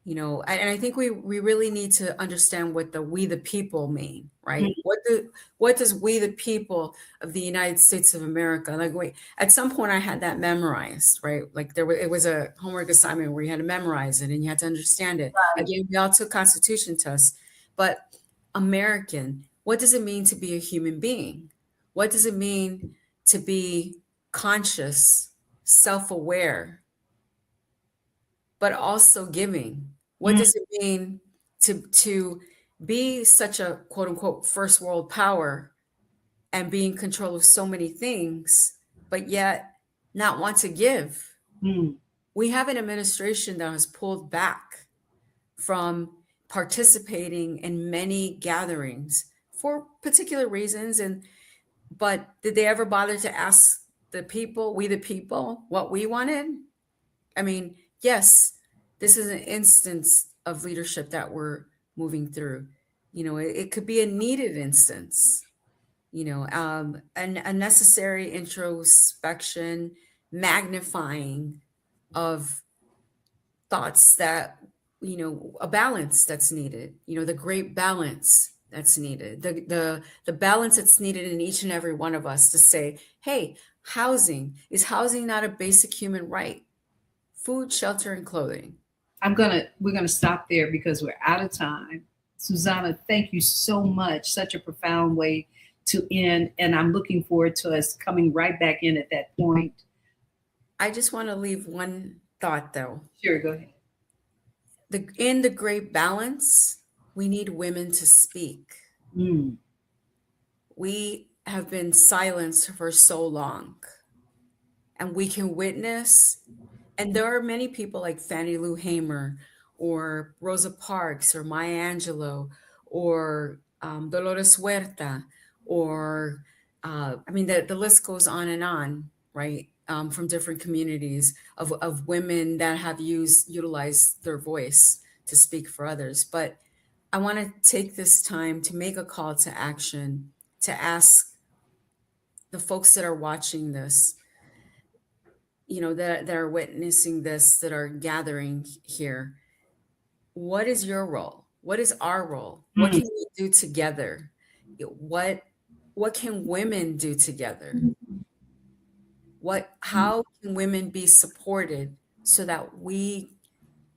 And I think we really need to understand what the we the people mean, right? Mm-hmm. What does we the people of the United States of America, like, at some point I had that memorized, right? Like, it was a homework assignment where you had to memorize it and you had to understand it. Right. Again, we all took Constitution tests, but American, what does it mean to be a human being? What does it mean to be conscious, self-aware, but also giving? What does it mean to be such a quote unquote first world power and be in control of so many things, but yet not want to give? We have an administration that has pulled back from participating in many gatherings for particular reasons. But did they ever bother to ask the people, we the people, what we wanted? I mean, yes, this is an instance of leadership that we're moving through. It could be a needed instance, and a necessary introspection, magnifying of thoughts that, a balance that's needed, the great balance that's needed, the balance that's needed in each and every one of us to say, hey, is housing not a basic human right? Food, shelter, and clothing. We're gonna stop there because we're out of time. Susana, thank you so much. Such a profound way to end, and I'm looking forward to us coming right back in at that point. I just want to leave one thought, though. Sure, go ahead. In the great balance, we need women to speak. We have been silenced for so long, and we can witness. And there are many people like Fannie Lou Hamer or Rosa Parks or Maya Angelou or Dolores Huerta or, the list goes on and on, right? From different communities of women that have utilized their voice to speak for others. But I want to take this time to make a call to action, to ask the folks that are watching this, that are witnessing this, that are gathering here. What is your role? What is our role? What can we do together? What can women do together? How can women be supported so that we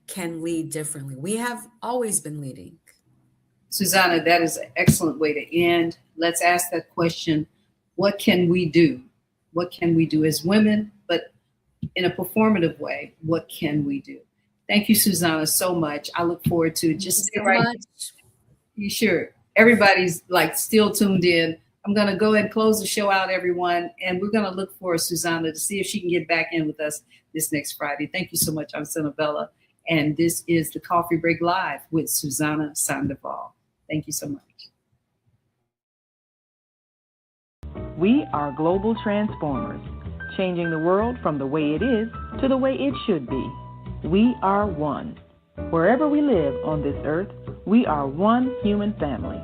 can lead differently? We have always been leading. Susana, that is an excellent way to end. Let's ask that question. What can we do? What can we do as women? But in a performative way, what can we do? Thank you, Susana, so much. I look forward to it. Just stay right. You sure? Everybody's still tuned in. I'm going to go ahead and close the show out, everyone. And we're going to look for Susana to see if she can get back in with us this next Friday. Thank you so much. I'm Senabella. And this is the Coffee Break Live with Susana Sandoval. Thank you so much. We are global transformers, changing the world from the way it is to the way it should be. We are one. Wherever we live on this earth, we are one human family.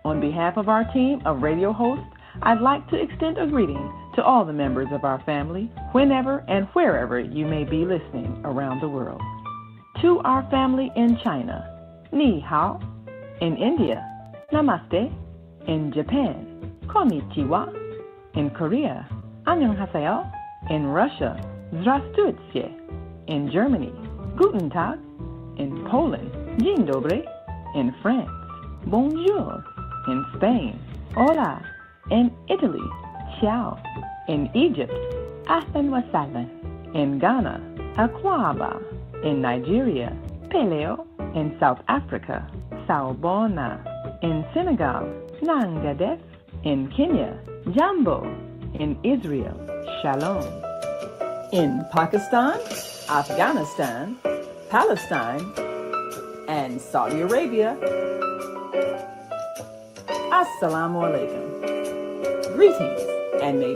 On behalf of our team of radio hosts, I'd like to extend a greeting to all the members of our family, whenever and wherever you may be listening around the world. To our family in China, Ni Hao. In India, Namaste. In Japan, Konnichiwa. In Korea, Annyeonghaseyo. In Russia, Здравствуйте. In Germany, Guten Tag. In Poland, Dzień dobry. In France, Bonjour. In Spain, Hola. In Italy, Ciao. In Egypt, Ahlan wa sahlan. In Ghana, Akwaba. In Nigeria, Peleo. In South Africa, Sawubona. In Senegal, Nangadef. In Kenya, Jambo. In Israel, Shalom. In Pakistan, Afghanistan, Palestine, and Saudi Arabia, Assalamu alaikum. Greetings, and may